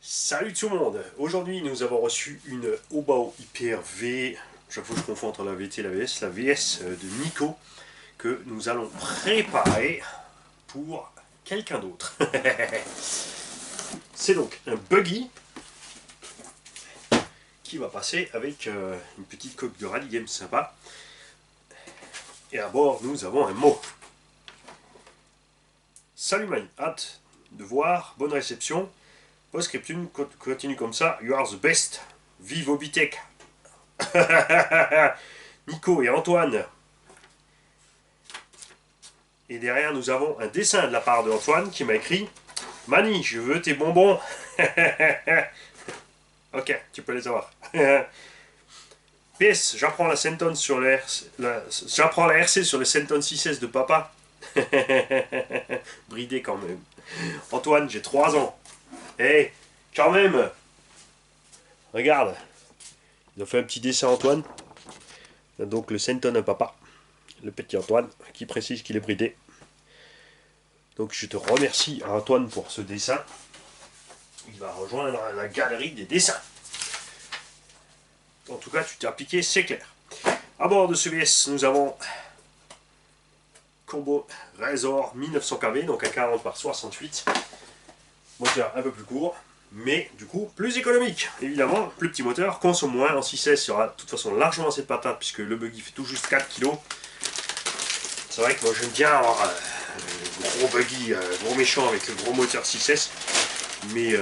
Salut tout le monde. Aujourd'hui nous avons reçu une Obao Hyper-V. Chaque fois je confonds entre la VT et la VS. La VS de Nico que nous allons préparer pour quelqu'un d'autre. C'est donc un buggy qui va passer avec une petite coque de rallye game sympa. Et à bord nous avons un mot. Salut man, hâte de voir, bonne réception. Postscriptum, continue comme ça, you are the best. Vive Obitech. Nico et Antoine. Et derrière, nous avons un dessin de la part de Antoine qui m'a écrit Mani, je veux tes bonbons. Ok, tu peux les avoir. PS, j'apprends la Centon sur j'apprends la RC sur le Centon 6S de papa. Bridé quand même. Antoine, j'ai 3 ans. Eh, quand même. Regarde. Ils ont fait un petit dessin Antoine. Donc le Centon à papa. Le petit Antoine qui précise qu'il est bridé. Donc je te remercie Antoine pour ce dessin. Il va rejoindre la galerie des dessins. En tout cas, tu t'es appliqué, c'est clair. À bord de ce VS, nous avons Combo Razor 1900 kV, donc à 40 par 68. Moteur un peu plus court, mais du coup plus économique. Évidemment, plus petit moteur, consomme moins. En 6S, il y aura de toute façon largement assez de patates puisque le buggy fait tout juste 4 kg. C'est vrai que moi j'aime bien avoir gros buggy, gros méchant avec le gros moteur 6S, mais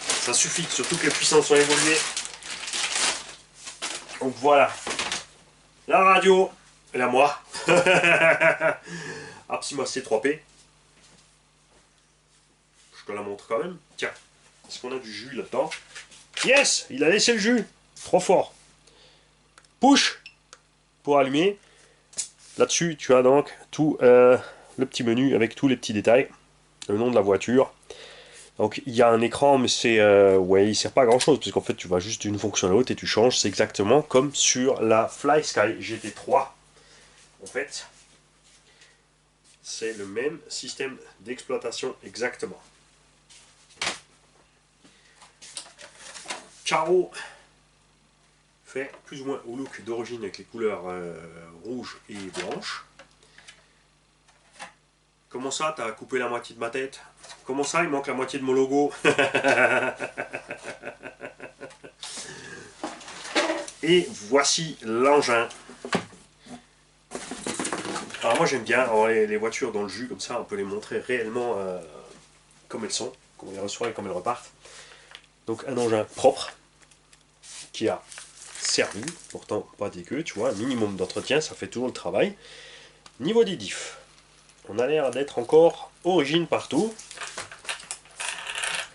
ça suffit, surtout que les puissances sont évoluées. Donc voilà, la radio, la moi, Apsima C3P. Je te la montre quand même. Tiens, est-ce qu'on a du jus là-dedans? Yes, il a laissé le jus. Trop fort. Push pour allumer. Là-dessus, tu as donc tout le petit menu avec tous les petits détails. Le nom de la voiture. Donc il y a un écran, mais c'est ouais, il sert pas à grand chose parce qu'en fait tu vas juste d'une fonction à l'autre et tu changes. C'est exactement comme sur la FlySky GT3. En fait, c'est le même système d'exploitation exactement. Carreau fait plus ou moins au look d'origine avec les couleurs rouge et blanche. Comment ça, t'as coupé la moitié de ma tête? Comment ça, il manque la moitié de mon logo? Et voici l'engin. Alors moi j'aime bien les voitures dans le jus, comme ça on peut les montrer réellement comme elles sont, comme on les reçoit et comme elles repartent. Donc un engin propre, qui a servi, pourtant pas dégueu, tu vois, un minimum d'entretien, ça fait toujours le travail. Niveau des diffs, on a l'air d'être encore origine partout.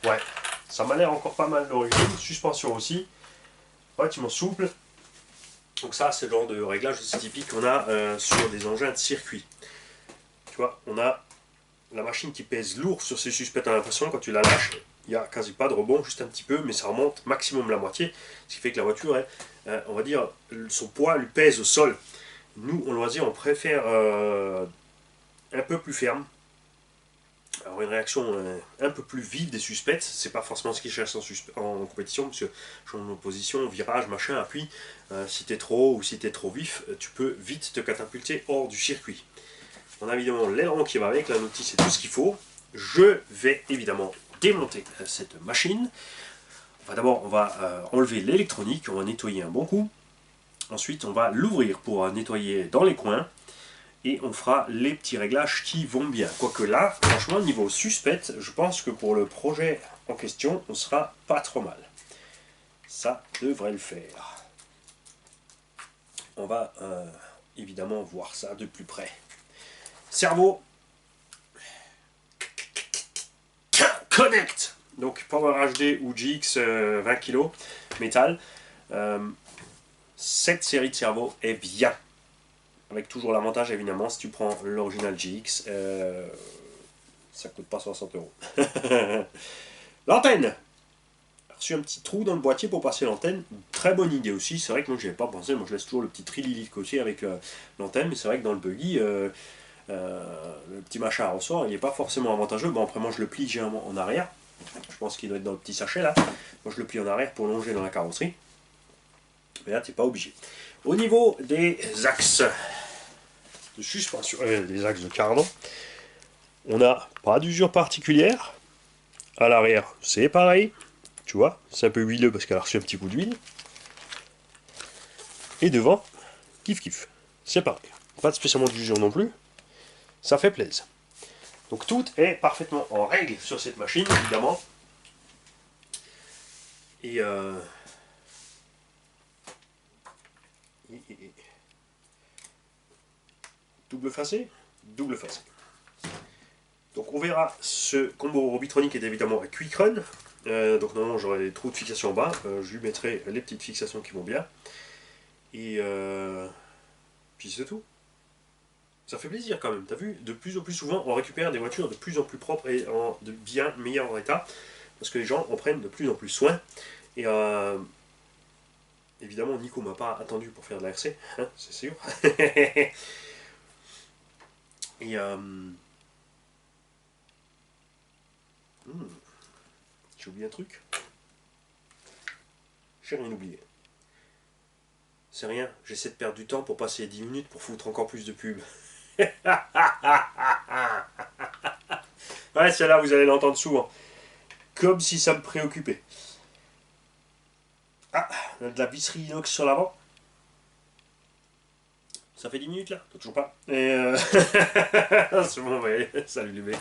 Ouais, ça m'a l'air encore pas mal d'origine. Suspension aussi, relativement souple. Donc ça, c'est le genre de réglage aussi typique qu'on a sur des engins de circuit. Tu vois, on a la machine qui pèse lourd sur ses suspects, à l'impression quand tu la lâches, il n'y a quasi pas de rebond, juste un petit peu, mais ça remonte maximum la moitié, ce qui fait que la voiture, est, on va dire, son poids lui pèse au sol. Nous, on va dire, on préfère un peu plus ferme, avoir une réaction un peu plus vive des suspects. C'est pas forcément ce qu'ils cherchent en compétition, parce que changement de position, virage, machin, appui, si t'es trop haut ou si t'es trop vif, tu peux vite te catapulter hors du circuit. On a évidemment l'aileron qui va avec, la notice et tout ce qu'il faut. Je vais évidemment démonter cette machine. Enfin, d'abord, on va enlever l'électronique, on va nettoyer un bon coup. Ensuite, on va l'ouvrir pour nettoyer dans les coins. Et on fera les petits réglages qui vont bien. Quoique là, franchement, niveau suspect, je pense que pour le projet en question, on sera pas trop mal. Ça devrait le faire. On va évidemment voir ça de plus près. Cerveau. Connect. Donc Power HD ou GX 20 kg métal. Cette série de cerveaux est bien. Avec toujours l'avantage évidemment, si tu prends l'original GX, ça coûte pas 60 €. L'antenne. Reçu un petit trou dans le boîtier pour passer l'antenne. Très bonne idée aussi. C'est vrai que moi je n'y avais pas pensé. Moi je laisse toujours le petit trilili de côté avec l'antenne. Mais c'est vrai que dans le buggy, le petit machin à ressort, il n'est pas forcément avantageux. Bon, après moi je le plie généralement en arrière. Je pense qu'il doit être dans le petit sachet là. Moi je le plie en arrière pour longer dans la carrosserie. Mais là tu n'es pas obligé. Au niveau des axes de suspension, des axes de cardan, on n'a pas d'usure particulière. À l'arrière c'est pareil. Tu vois, c'est un peu huileux parce qu'elle a reçu un petit coup d'huile. Et devant, kiff kiff. C'est pareil. Pas de spécialement d'usure non plus. Ça fait plaisir. Donc tout est parfaitement en règle sur cette machine, évidemment. Et double facé, double facé. Donc on verra ce combo Robitronic est évidemment un Quick Run. Donc normalement j'aurai des trous de fixation en bas. Je lui mettrai les petites fixations qui vont bien. Et puis c'est tout. Ça fait plaisir quand même, t'as vu? De plus en plus souvent, on récupère des voitures de plus en plus propres et de bien meilleur état. Parce que les gens en prennent de plus en plus soin. Et évidemment, Nico m'a pas attendu pour faire de la RC, hein, c'est sûr. Et j'ai oublié un truc. J'ai rien oublié. C'est rien, j'essaie de perdre du temps pour passer 10 minutes pour foutre encore plus de pubs. Ouais, celle-là, vous allez l'entendre souvent. Comme si ça me préoccupait. Ah, on a de la visserie inox sur l'avant. Ça fait 10 minutes là? Toujours pas. Et c'est bon, ouais. Salut les mecs.